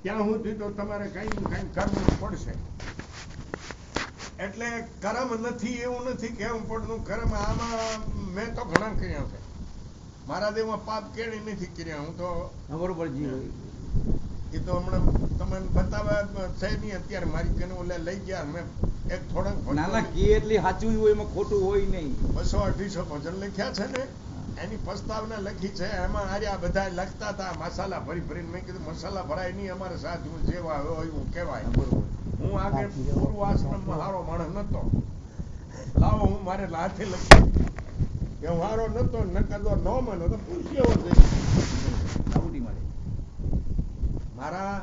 ત્યાં સુધી તો તમારે કઈ કઈ કરવું પડશે. એટલે કર્મ નથી એવું નથી કેવું પડતું. કર્મ આમાં મેં તો ઘણા કર્યા છે. મારા દેવમાં પાપ કેળી નથી કર્યા. હું તો બરોબર જી. એ તો હમણાં તમને બતાવવા છે નહીં અત્યારે. મારી કને ઓલે લઈ ગયા મેં એક થોડાક નાના કે એટલી સાચું હોય એમાં ખોટું હોય નહીં. 200-250 ભજન લખ્યા છે ને, એની પ્રસ્તાવના લખી છે. એમાં આર્યા બધા લખતા હતા મસાલા ભરી ભરીને. મેં કીધું મસાલા ભરાય નહીં, અમારે સાધુ જેવા હોય એવું કહેવાય. હું આગળ પૂર્વ આશ્રમમાં હારો માણસ નતો. લાવો હું મારે હાથે લખી કે હું હારો નતો, નકર ન માનો તો પૂછ્યો છે. મારા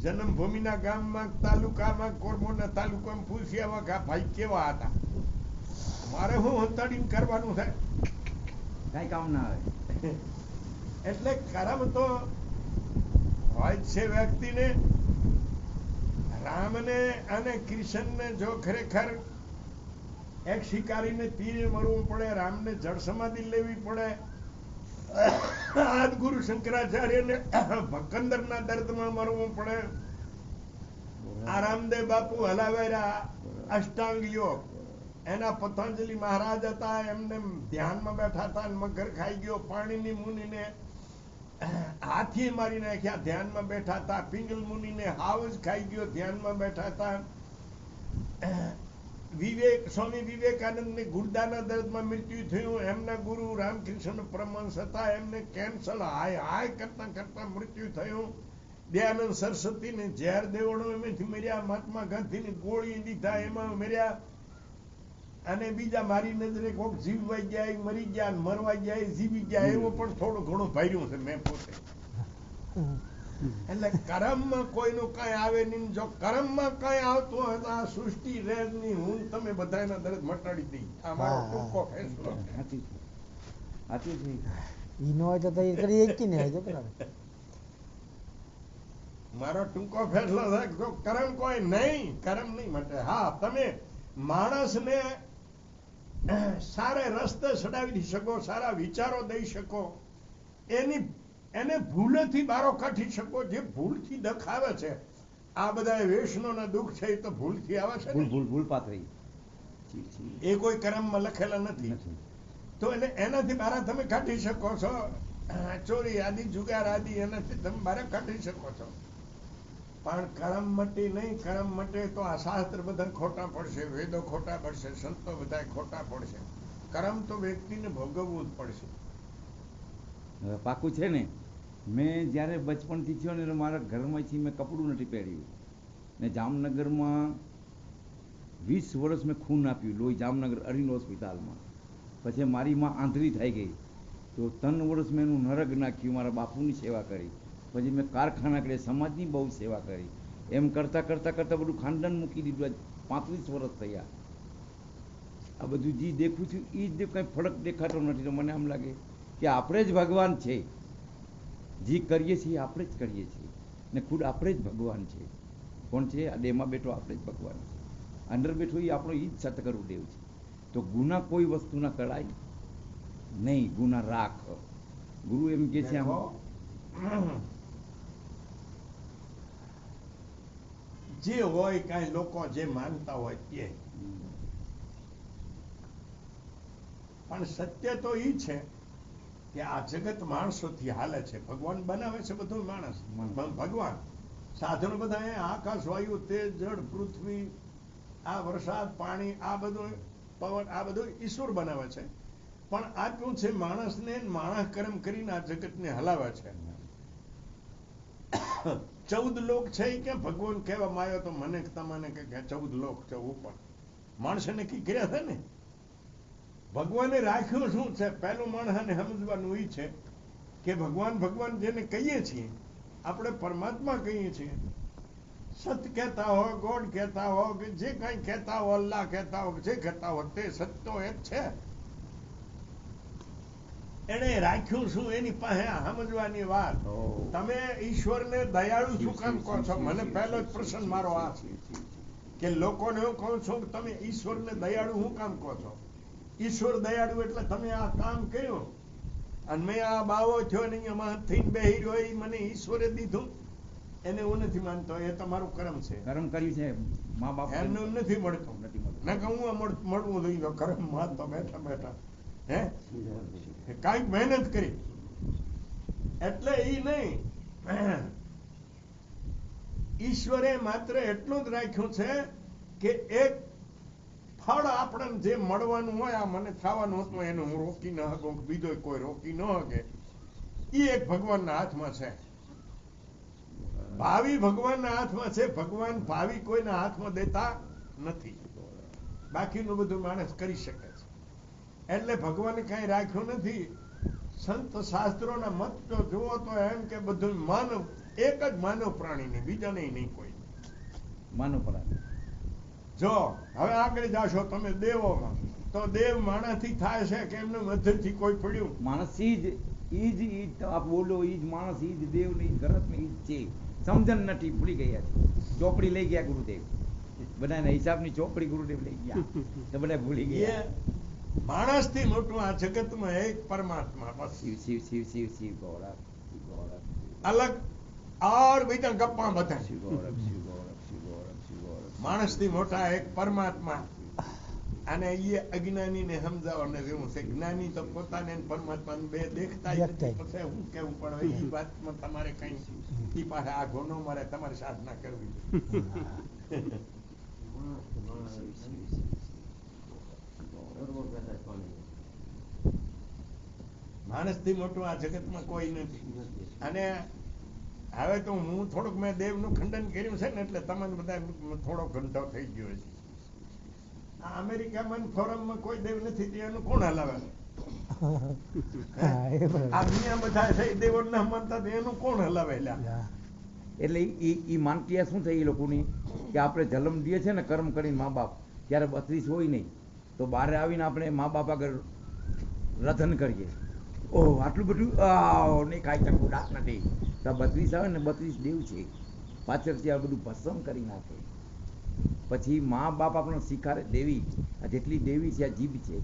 જન્મભૂમિના ગામમાં તાલુકામાં કોરમોના તાલુકામાં પૂછ્યા કે ભાઈ કેવા હતા. મારે હું હંતાડીને કરવાનું છે, કઈ કામ ના આવે. એટલે કર્મ તો હોય છે વ્યક્તિને. રામને અને કૃષ્ણને જો ખરેખર એક શિકારીને તીર મરવું પડે, રામને જળ સમાધિ લેવી પડે, આદિગુરુ શંકરાચાર્યને ભકંદરના દર્દમાં મરવું પડે, આ રામદેવ બાપુ હલાવેરા અષ્ટાંગ યોગ, એના પતંજલિ મહારાજ હતા, એમને ધ્યાનમાં બેઠા હતા, મગર ખાઈ ગયો. પાણીની મુનિને હાથી મારી નાખ્યા, ધ્યાનમાં બેઠા હતા. પિંગલ મુનિને હાવજ ખાઈ ગયો, ધ્યાનમાં બેઠા હતા. સ્વામી વિવેકાનંદને ગુર્દાના દર્દમાં મૃત્યુ થયું. એમના ગુરુ રામકૃષ્ણ પરમહંસ હતા, એમને કેન્સર હાય હાય કરતા કરતા મૃત્યુ થયું. દયાનંદ સરસ્વતીને ઝેર દેવડો એમાંથી મર્યા. મહાત્મા ગાંધીની ગોળી દીધા એમાં મર્યા. અને બીજા મારી નજરે કોક જીવવાઈ ગયા, મરી ગયા, મરવા ગયા, જીવી ગયા, એવો પણ થોડું ઘણું ભાર્યું છે મેં પોતે. એટલે કર્મમાં કોઈનું કઈ આવે નહીં. જો કર્મમાં કઈ આવતું હોય તો આ સૃષ્ટિ રહે નહીં. હું તમે બધાના દર્દ મટાડી દઈ. આ મારો ટૂંકો ફેસલો છે. મારો ટૂંકો ફેસલો છે. જો કર્મ કોઈ નહીં, કર્મ નહીં મટે. હા, તમે માણસને સારા રસ્તે ચડાવી શકો, સારા વિચારો દઈ શકો, એને ભૂલેથી બારો કાઢી શકો. જે ભૂલથી દખાવે છે, આ બધા વેસનોના દુઃખ છે, એ તો ભૂલથી આવે છે. ભૂલ પાથરી એ કોઈ કર્મમાં લખેલા નથી. તો એનાથી બારા તમે કાઢી શકો છો. ચોરી આદિ, જુગાર આદિ, એનાથી તમે બારા કાઢી શકો છો. પણ કર્મ મટી નહીં. કર્મ મટે તો આ શાસ્ત્ર બધા ખોટા પડશે, વેદો ખોટા પડશે, સંતો બધા ખોટા પડશે. કર્મ તો વ્યક્તિને ભોગવવું જ પડશે. પાકું છે ને. મેં જ્યારે બચપણથી થયો ને મારા ઘરમાંથી મેં કપડું નથી પહેર્યું ને. જામનગરમાં 20 વર્ષ મેં ખૂન આપ્યું, લોહી, જામનગર અરવિંદ હોસ્પિટલમાં. પછી મારી માં આંધળી થઈ ગઈ તો 3 વર્ષ મેં એનું નરક નાખ્યું, મારા બાપુની સેવા કરી. પછી મેં કારખાના કરી, સમાજની બહુ સેવા કરી. એમ કરતાં કરતાં કરતાં બધું ખાનદાન મૂકી દીધું. 35 વર્ષ થયા. આ બધું જે દેખું છું એ જ કંઈ ફરક દેખાતો નથી. તો મને એમ લાગે કે આપણે જ ભગવાન છે. જે કરીએ છીએ આપણે જ કરીએ છીએ ને ખુદ આપણે જ ભગવાન છે. કોણ છે? આ દેહમાં બેઠો આપણે જ ભગવાન છે. અંદર બેઠો એ આપણો એ જ સતગુરુ દેવ છે. તો ગુના કોઈ વસ્તુના કરાય નહીં. ગુના રાખ. ગુરુ એમ કે છે જે હોય કઈ લોકો જે માનતા હોય તે, પણ સત્ય તો ઈ છે કે આ જગત માણસોથી હાલે છે. ભગવાન બનાવે છે બધું માણસ. ભગવાન સાધનો બધા આકાશ, વાયુ, તેજ, જળ, પૃથ્વી, આ વરસાદ, પાણી, આ બધું પવન, આ બધું ઈશ્વર બનાવે છે. પણ આપ્યું છે માણસને. માણસ કર્મ કરીને આ જગતને હલાવે છે. 14 લોક છે કે ભગવાન કહેવામાં આવ્યો તો મને તમને કે 14 લોક છે ઉપર. માણસે નક્કી કર્યા છે ને. ભગવાને રાખ્યું શું છે? પહેલું માણસને સમજવાનું એ છે કે ભગવાન ભગવાન જેને કહીએ છીએ આપણે પરમાત્મા કહીએ છીએ. સત કહેતા હો, ગોડ કહેતા હો, કે જે કઈ કહેતા હો, અલ્લાહ કહેતા હો, જે કહેતા હો, તે સત્ય એક છે. એને રાખ્યું શું એની પાસે સમજવાની વાત. તમે ઈશ્વરને દયાળુ શું કામ કહો છો? મને પહેલો જ પ્રશ્ન મારો આ છે કે લોકોને હું કહું છું કે તમે ઈશ્વરને દયાળુ શું કામ કહો છો? ઈશ્વર દયાળુ એટલે તમે આ કામ કર્યું અને મેં આ બાવો થયો ને અહીંયા થઈને બેહી રહ્યો, એ મને ઈશ્વરે દીધું. એને હું નથી માનતો, એ તમારું કર્મ છે. કર્મ કર્યું છે મા બાપ એમનું નથી મળતું. નથી મળતું. ના કે હું મળવું જોઈએ કર્મ માં તો બેઠા બેઠા હે કાંઈક મહેનત કરી એટલે ઈ નહીં. ઈશ્વરે માત્ર એટલું જ રાખ્યું છે કે એક ફળ આપણને જે મળવાનું હોય, આ મને થવાનું હતું એનું હું રોકી ન શકું, બીજો કોઈ રોકી ન શકે, ઈ એક ભગવાનના હાથમાં છે. ભાવિ ભગવાનના હાથમાં છે. ભગવાન ભાવિ કોઈના હાથમાં દેતા નથી. બાકીનું બધું માણસ કરી શકે છે. એટલે ભગવાને કઈ રાખ્યું નથી. સંત શાસ્ત્રોના મત જો જુઓ તો એમ કે બધું માનવ, એક જ માનવ પ્રાણીને, બીજા નહીં કોઈ માનવ પ્રાણી. જો હવે આગળ જાશો તમે દેવોમાં, તો દેવ માણસથી થાય છે કે એમને મધ્યથી કોઈ પડ્યું? માણસ ઈ જ આપ બોલો, ઈ જ માણસ, ઈ જ દેવ ને, ઈ જ ગરત ને, ઈ જ છે. સમજણ નથી, ભૂલી ગયા છે. ચોપડી લઈ ગયા ગુરુદેવ, બધાના હિસાબની ચોપડી ગુરુદેવ લઈ ગયા તો બધા ભૂલી ગયા. માણસ થી મોટું આ જગતમાં એક પરમાત્મા, બસ. શિવ શિવ શિવ શિવ શિવ ગૌરવ, શિવ ગૌરવ, અલગ ઓર બીજા ગપ્પા બધા. શિવ ગૌરવ, શિવ ગૌરવ, શિવ ગૌરવ, શિવ ગૌરવ. માણસ થી મોટા એક પરમાત્મા. અને એ અજ્ઞાની ને સમજાવવાને જેવું છે. જ્ઞાની તો પોતાને પરમાત્મા બે દેખતા નથી. પછી હું કેવું પડે એ વાતમાં તમારે કઈ ઈ પાસે આ ગોનો મારે તમારે સાધના કરવી. માણસ થી મોટું આ જગતમાં કોઈ નથી. અને હવે તો હું થોડુંક મેં દેવનું ખંડન કર્યું છે ને એટલે તમને બધા થોડો ઘંટો થઈ ગયો છે. આ અમેરિકામાં ફોરમમાં કોઈ દેવ નથી, એનું કોણ હલાવે? આ દુનિયા બધા છે દેવો ના માનતા, એનું કોણ હલાવે? એટલે ઈ માનકીયા શું થઈ એ લોકોની કે આપણે જન્મ દઈએ છે ને કર્મ કરીને મા બાપ, ત્યારે 32 હોય નહીં તો બહાર આવીને આપણે મા બાપ આગળ રધન કરીએ. ઓહ આટલું બધું નહીં કાંઈ ચકું દાંત નથી. તો 32 આવે ને 32 દેવ છે, પાછળથી આ બધું ભસ્મ કરી નાખે. પછી મા બાપ આપણને શીખાડે. દેવી આ જેટલી દેવી છે, આ જીભ છે,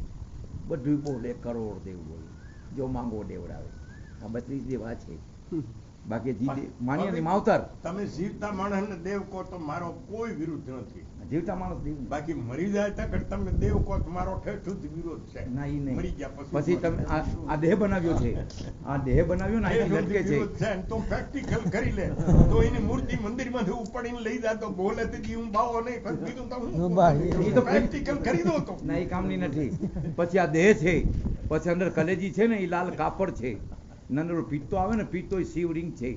બધું બોલે કરોડ દેવ બોલે, જો માંગો દેવડાવે. આ 32 દેવ આ છે. બાકી જી માન્ય ને માવતર. તમે જીવતા માણસને દેવ કહો તો મારો કોઈ વિરુદ્ધ નથી. જીવતા માણસ દેવ. બાકી મરી જાય ત્યાં તમે દેવ કહો તો મારો ઠેઠ વિરોધ છે. ના ઈ નહીં. મરી ગયા પછી તમે આ દેહ બનાવ્યો છે, આ દેહ બનાવ્યો ને અહીં લટકે છે તો પ્રેક્ટિકલ કરી લે તો એની મૂર્તિ મંદિરમાંથી ઉપાડીને લઈ જાય તો બોલે તો હું બાવો નહીં, પણ બીજું તો હું પ્રેક્ટિકલ કરી દો તો. ના એ કામની નથી. પછી આ દેહ છે, પછી અંદર કલેજી છે ને એ લાલ કાપડ છે, નંદરો પીતો આવે ને, પીતો શિવલિંગ છે.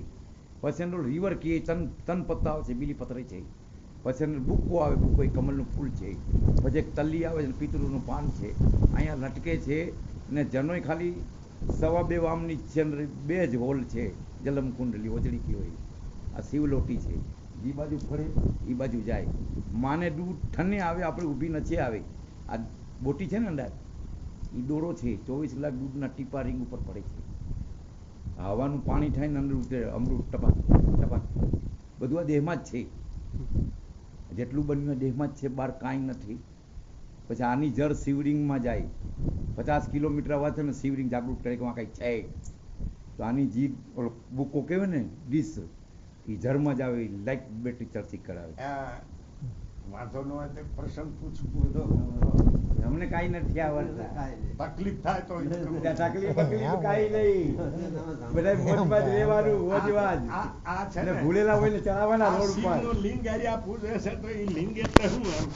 પછી અંદર રીવર કે તન પત્તા આવે છે, બીલી પતરી છે. પછી અંદર બુક્કો આવે, બુક્કો એ કમળનું ફૂલ છે. પછી એક તલ્લી આવે છે, પિતૃનું પાન છે, અહીંયા લટકે છે. ને જનોય ખાલી 2.5 વામની છે, અંદર 2 જ હોલ છે. જલમ કુંડલી ઓજળી કહેવાય. આ શિવલોટી છે, એ બાજુ ફરે એ બાજુ જાય. માને દૂધ ઠને આવે, આપણે ઊભી નથી આવે. આ બોટી છે ને અંદર, એ દોરો છે, 24 કલાક દૂધના ટીપા રિંગ ઉપર પડે છે. હવાનું પાણી થાય ને અંદર ઉતરે અમૃત ટપાક ટપાક. બધું આ દેહમાં જ છે, જેટલું બન્યું દેહમાં જ છે, બહાર કાંઈ નથી. પછી આની જળ શિવલિંગમાં જાય. 50 કિલોમીટર આવવા છે ને શિવલિંગ જાગૃત કરે કે કંઈક છે. તો આની જીભ બુકો કહેવાય ને ડીશ, એ જળમાં જ આવે, લાઈટ બેટરી ચાર્જિંગ કરાવે. વાંધો ન હોય તો પ્રશ્ન પૂછવું તો અમને કાંઈ નથી આવડતા. તકલીફ થાય તો તકલીફ કાંઈ નહીં, બધા મોજમાં જ રહેવાનું, મોજમાં જ. આ છે ને ભૂલેલા હોય ને ચડાવવાના રોડ ઉપર. શિવનું લિંગ આર્યા પૂછે છે તો એ લિંગ એટલે શું એમ?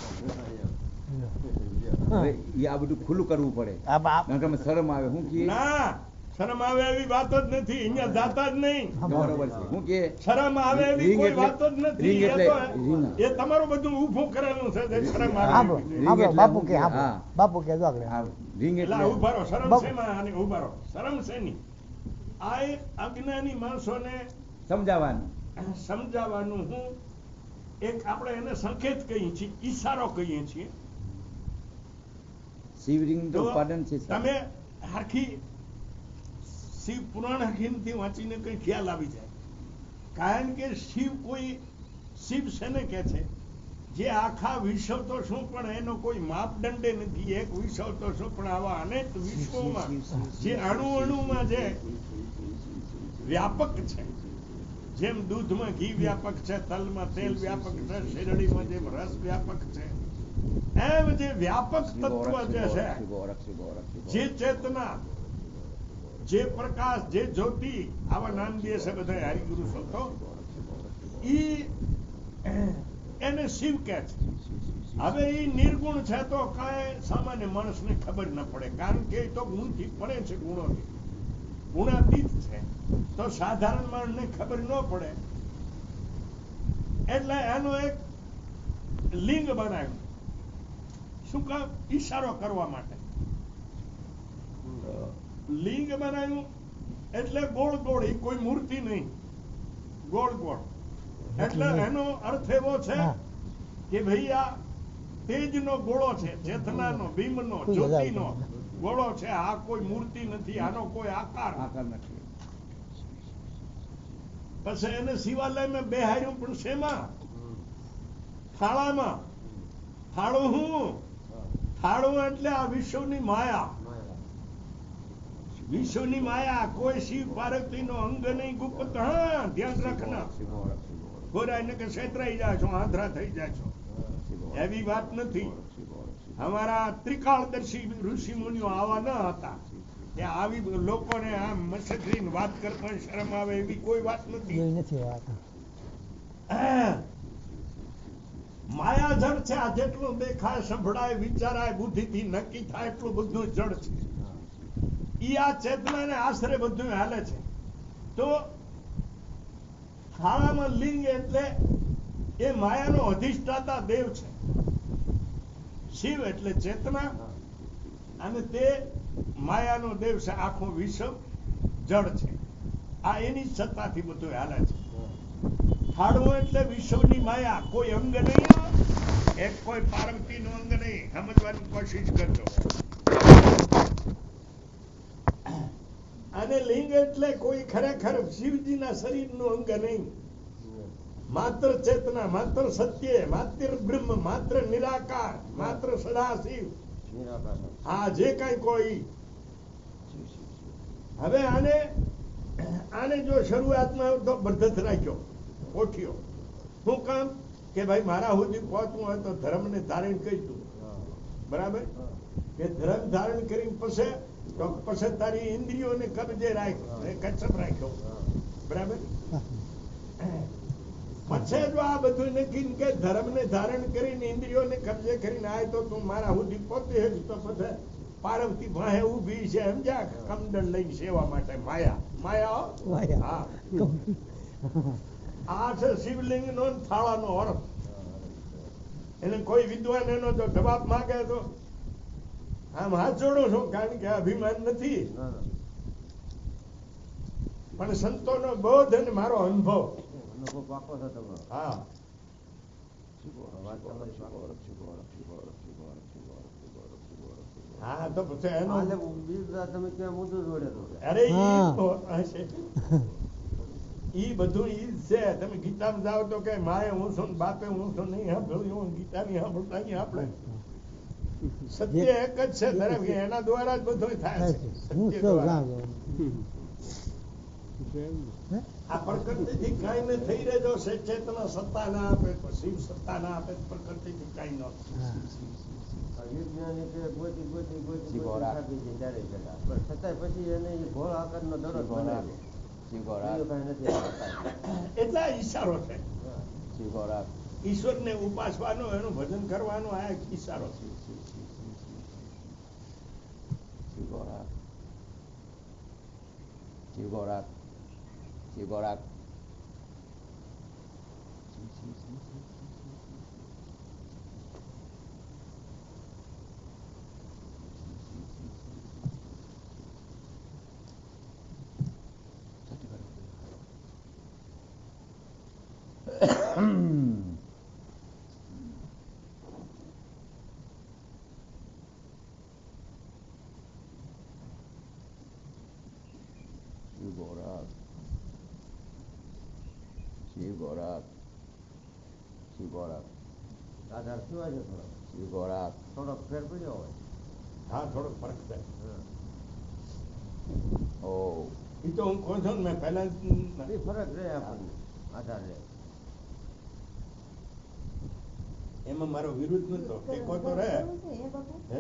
એ આ બધું ખુલ્લું કરવું પડે, કારણ કે અમે શરમ આવે. હું કે ના શરમ આવે એવી વાત જ નથી, અહીંયા જાતા જ નહીં. બરોબર છે. હું કે શરમ આવે એવી કોઈ વાત જ નથી. રિંગ એટલે રિંગ. એ તમારું બધું ઊભું કરેલું છે જે શરમ આવે. બાપુ કે હા. બાપુ કે જો આગળ રિંગ એટલે એટલે ઉભા રહો, શરમ શેમાં અને ઉભા રહો, શરમ શેની? આ એક અજ્ઞાની માણસોને સમજાવવાનું. સમજાવવાનું. હું એક આપણે એને સંકેત કહીએ છીએ, ઈશારો કહીએ છીએ. શિવલિંગ તો તો ઉત્પાદન છે. તમે આખી શિવ પુરાણ આખીથી વાંચીને કઈ ખ્યાલ આવી જાય. કારણ કે શિવ કોઈ શિવ શેને કહે છે? જે આખા વિશ્વ તો શું પણ એનો કોઈ માપદંડે નથી. એક વિશ્વ તો શું પણ આવા અનેક વિશ્વોમાં જે અણુ અણુમાં જે વ્યાપક છે જેમ દૂધમાં ઘી વ્યાપક છે, તલમાં તેલ વ્યાપક છે, શેરડીમાં જેમ રસ વ્યાપક છે, એમ જે વ્યાપક તત્વ જે છે, જે ચેતના, જે પ્રકાશ, જે જ્યોતિ, આવા નામ દે છે બધા હરિગુરુ સંતો, એને શિવ કહે છે. હવે એ નિર્ગુણ છે તો કાંઈ સામાન્ય માણસને ખબર ન પડે, કારણ કે એ તો ગુણથી પડે છે, ગુણોથી ગુણાતીત છે, તો સાધારણ માણસને ખબર ન પડે. એટલે એનો એક લિંગ બનાવ્યું. શું કામ? ઈશારો કરવા માટે લિંગ બનાવ્યું. એટલે ગોળ ગોળ, એ કોઈ મૂર્તિ નહીં, ગોળ ગોળ. એટલે એનો અર્થ એવો છે કે ભાઈ આ તેજનો ગોળો છે, ચેતનાનો, બીમનો, જ્યોતિનો ગોળો છે. આ કોઈ મૂર્તિ નથી, આનો કોઈ આકાર નથી. પછી એને શિવાલયમાં બેહાર્યું, પણ શેમાં? થાળામાં. થાળું હું? થાળું એટલે આ વિશ્વની માયા. વિશ્વની માયા. કોઈ શિવ પાર્વતી નો અંગ નહીં, ગુપ્ત. હા, ધ્યાન રાખના. ગોરાઈને કે છેતરાઈ જાય છો, આંધળા થઈ જાય છો, એવી વાત નથી. અમારા ત્રિકાળદર્શી ઋષિ મુનિઓ આવા ન હતા કે આવી લોકોને આમ મસકરીને વાત કરતા શરમ આવે એવી કોઈ વાત નથી. માયા જળ છે. આ જેટલું દેખાય, સંભળાય, વિચારાય, બુદ્ધિથી નક્કી થાય એટલું બધું જળ છે. ઈ આ ચેતનાને આશરે બધું હાલે છે. તો થાળામાં લિંગ એટલે એ માયાનો અધિષ્ઠાતા દેવ છે. શિવ એટલે ચેતના, અને તે માયાનો દેવ છે. આખું વિશ્વ જળ છે. આ એની સત્તાથી બધું હાલે છે. થાળવું એટલે વિશ્વની માયા, કોઈ અંગ નહીં, એક કોઈ પાર્વતી નું અંગ નહીં. સમજવાની કોશિશ કરજો. અને લિંગ એટલે કોઈ ખરેખર શિવજીના શરીરનું અંગ નહીં. માત્ર ચેતના, માત્ર સત્ય, માત્ર બ્રહ્મ, માત્ર નિરાકાર, માત્ર સદાશિવ. હા, જે કઈ કોઈ. હવે આને જો શરૂઆતમાં તો બરધત રાખ્યો, કોઠ્યો. શું કામ? કે ભાઈ મારા સુધી પહોંચવું હોય તો ધર્મને ધારણ કરીશું. બરાબર? કે ધર્મ ધારણ કરી પછી તારી ઇન્દ્રિયોને કબજે રાખ્યો, કચપ રાખ્યો. બરાબર? પછી જો આ બધું નક્કી કે ધર્મને ધારણ કરીને ઇન્દ્રિયોને કબજે કરીને આય તો તું મારા સુધી પહોંચી હજ, તો પછી પાર્વતી ભાહે ઊભી છે, સમજ્યા? કમંડળ લઈને સેવા માટે. માયા. હા, આ છે શિવલિંગ નો થાળાનો અર્થ. એને કોઈ વિદ્વાન એનો જો જવાબ માંગે તો આમ હાથ જોડું છું, કારણ કે અભિમાન નથી, પણ સંતોનો બોધ અને મારો અનુભવ. હા, હા, તો પછી એનો અરે ઈ બધું ઈ જ છે. તમે ગીતામાં જાઓ તો કે માએ હું છું, બાપે હું છું, નહીં સાંભળ્યું. ગીતાની સાંભળતા નહીં આપણે. સત્ય એક જ છે દરેક, એના દ્વારા જ બધું થાય છે. સત્ય દ્વારા. આ પ્રકૃતિથી કઈ ને થઈ રહેજો. ચેતના સત્તા ના આપે, શિવ સત્તા ના આપે, પ્રકૃતિથી કઈ ન થાય. એટલે ઈશારો છે. ઈશ્વરને ઉપાસવાનો, એનું ભજન કરવાનો આ એક ઈશારો છે. થોડોક ફેર પડ્યો હોય. હા, થોડોક ફરક છે. એ તો હું કહું છું ને, મેં પહેલા ફરક રહે આપણને. આધાર લે. એમાં મારો વિરુદ્ધ નતો ટેકો તો રહે હે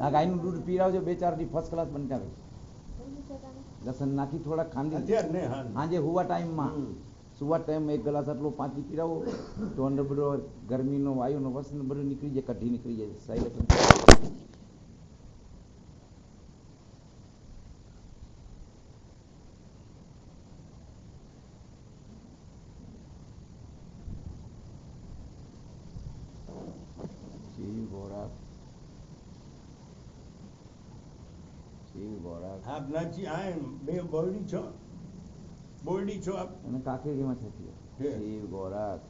આ ગાયનું દૂધ પીવડાવજો 2-4 દી ફર્સ્ટ ક્લાસ બનતાવે લસણ નાખી થોડા ખાંડી અત્યારે ને સાંજે હુવા ટાઈમમાં સુવા ટાઈમ 1 ગ્લાસ આટલો 5 દી પીવડાવો તો અંદર બધો ગરમીનો વાયુનો વસન બધું નીકળી જાય, કઢી નીકળી જાય સાઈડ. આપ નાચી આ બે બોરડી છો આપ અને કાકેરીમાં થતી હે. શિવ ગોરાક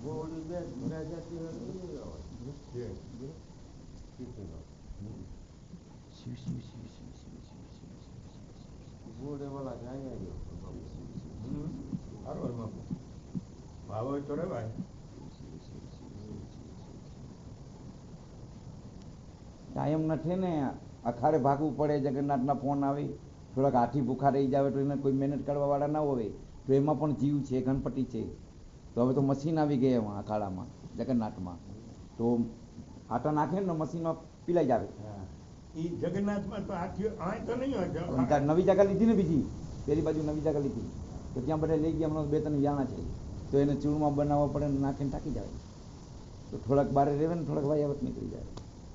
ગોળી બે જાતિ હોય. છે. શીખીનો. શિવ શિવ શિવ શિવ શિવ શિવ શિવ શિવ ગોળે વાળા જાય આવ્યો. સારો એમાં ભાવ હોય તો રેવાય. કાયમ નથી ને અખાડે ભાગવું પડે, જગન્નાથના ફોન આવે, થોડાક હાથી ભૂખા રહી જાવે તો એને કોઈ મહેનત કરવા વાળા ના હોય તો એમાં પણ જીવ છે, ગણપતિ છે. તો હવે તો મશીન આવી ગયા એમાં અખાડામાં જગન્નાથમાં, તો આટા નાખે ને મશીનમાં પીલાઈ જાવે. ઈ જગન્નાથમાં તો હાથીઓ આય તો નહીં હોય ત્યાં નવી જગા લીધી ને બીજી પેલી બાજુ નવી જગા લીધી તો ત્યાં બધા લઈ ગયા, હમણાં 2-3 જાણા છે તો એને ચૂરમાં બનાવવા પડે ને નાખીને ટાંકી જાય તો થોડાક બારે રહેવે ને થોડાક વાયાવત નીકળી જાય.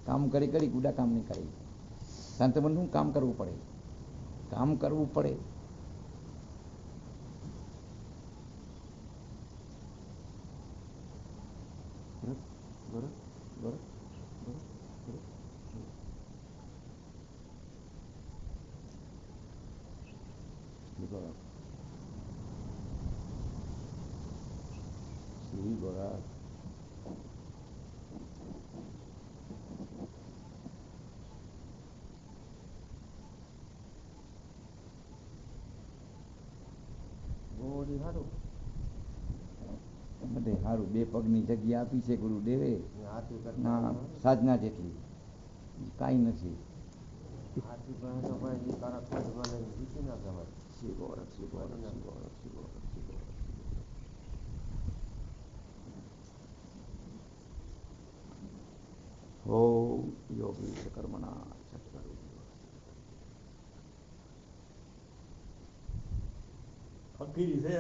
કામ કરી ગુડા કામ નહીં કરે. શાંતમન શું કામ કરવું પડે, કામ કરવું પડે. ગોળી હારું. બધે સારું 2 પગની જગ્યા આપી છે ગુરુદેવે, હાથી ના કરતા સાધના જેટલી કાંઈ નથી. હાથી પાસે તો ભાઈ તારા ખોટ બને જીતી ના જવાય. શિવ ગોરખ, શિવ ગોરખ, શિવ ગોરખ, શિવ ગોરખ, શિવ ગોરખ. ઓમ યોગી કર્મણા ચક્કરુ. ફકીરી છે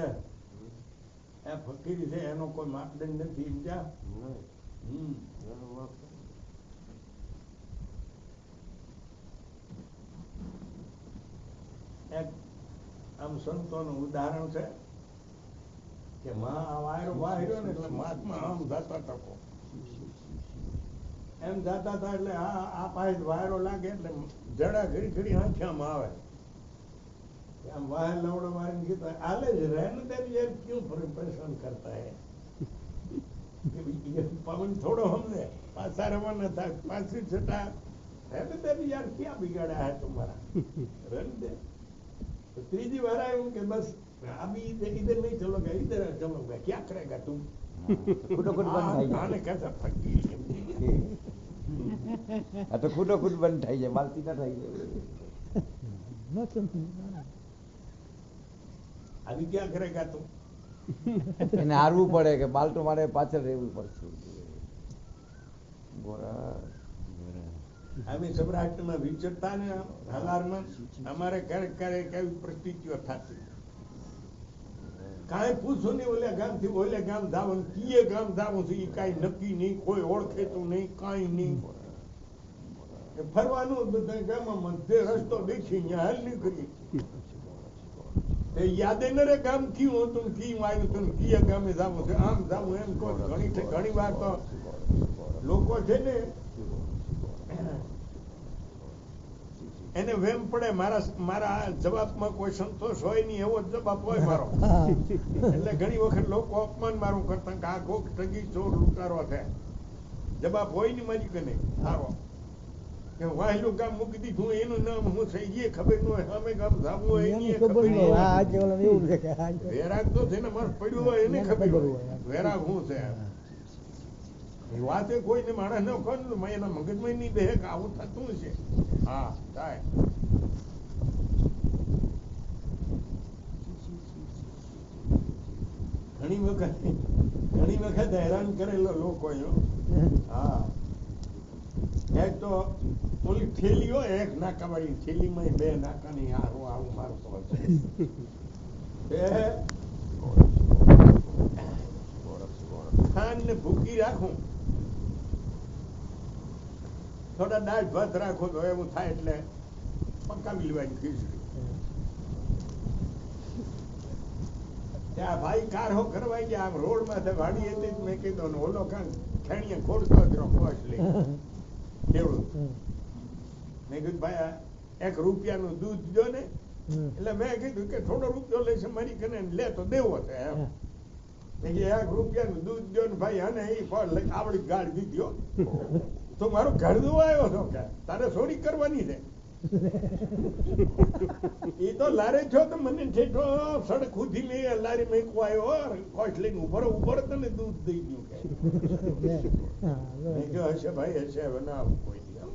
એ ફકીરી છે એનો કોઈ માપદંડ નથી સમજ્યા. નહીં એનો વાંક એક આમ સંતોનું ઉદાહરણ છે કે માં આ વાયરો ને એટલે મહાત્મા આમ જાતા ટકો એમ જાતા હતા એટલે આ પાસે વાયરો લાગે એટલે જડા ઘડી આંખ્યામાં આવે આમ વાયર લવડો મારીને કીધું આલે જ रहने दे यार क्यों परेशान करता है ये पवन थोड़ो हमने पासा रवाना था पासी छटा रहने दे यार क्या बिगाड़ा है तुम्हारा रहने दे तो तीसरी बार आए उनके बस अभी इधर नहीं चलोगे इधर चलोगे क्या करेगा तुम ખુટો ખુટ બંધ થઈ आने જાય. कैसा फकीर આ તો ખુટો ખુટ બંધ થઈ જાય, માલતી ના થઈ જાય. अभी क्या करेगा तुम એને હારવું પડે કે બાલ તો મારે પાછળ રહેવું પડશે. ગોરા અમે સમ્રાટમાં વિચરતા ને હલારમાં અમારે ક્યારેક ક્યારેક એવી પરિસ્થિતિઓ થતી કાંઈ પૂછો નહીં ઓલે ગામથી ઓલે ગામ ધાવું કીએ ગામ ધાવું છે એ કાંઈ નક્કી નહીં, કોઈ ઓળખેતું નહીં, કાંઈ નહીં. એ ફરવાનું બધા ગામમાં મધ્ય રસ્તો દેખી ત્યાં હાલ નીકળી એ યાદે ન રે ગામ કયું હતું ને કયું આવ્યું હતું ને કીએ ગામે ધાવું છે આમ ધાવું એમ કહો. ઘણી વાર તો લોકો છે ને એને વેમ પડે મારા જવાબમાં કોઈ સંતોષ હોય નહીં એવો જ જવાબ હોય મારો એટલે ઘણી વખત લોકો અપમાન મારું કરતા કે આ કોક ઠગી ચોર લૂંટારો છે. જવાબ હોય નહીં મારી કને સારો કે વાહેલું ગામ મૂકી દીધું એનું નામ શું છે એ ખબર ન હોય, સામે ગામ ધાવું હોય એની ખબર ન હોય. વેરાગ તો છે ને મારે પડ્યું હોય એને ખબર હોય વેરાગ શું છે. એ વાતે કોઈને માણસ ન કહો ને મેં એના મગજમાં નહીં બે કે આવું થતું છે. હા થાય. ઘણી વખત હેરાન કરેલો લોકો હા. એક તો ઓલી થેલીઓ એક નાકાવાળી થેલીમાં બે નાકાની હારું આવું મારતો હતો. ખાંડ ને ભૂકી રાખું, થોડા દાળ ભાત રાખો તો એવું થાય એટલે પકાવી લેવાની ખીચડી. ત્યાં ભાઈ કારો કરવાઈ ગયા આમ રોડ માં વાડી હતી મેં કીધું ઓલો કાન ખેણીએ ખોડતો જ રહો કોશ લઈ ખેડૂત. મેં કીધું ભાઈ એક રૂપિયાનું દૂધ જો ને એટલે મેં કીધું કે થોડો રૂપિયો લેશે મારી કને લે તો દેવો છે એમ. મેં કીધું 1 રૂપિયાનું દૂધ જો ને ભાઈ અને એ ફળ લઈ આવડી ગાળ દીધો તો મારું ઘર દુવા આવ્યો છો કે તારે ચોરી કરવાની છે. એ તો લારે છો તો મને ઠેઠો સડક સુધી મેં લારી મેકવા આવ્યો કોશ લઈને ઉભો તને દૂધ દઈ ગયું કે મેં કીધું હશે ભાઈ હશે બનાવ કોઈ દી.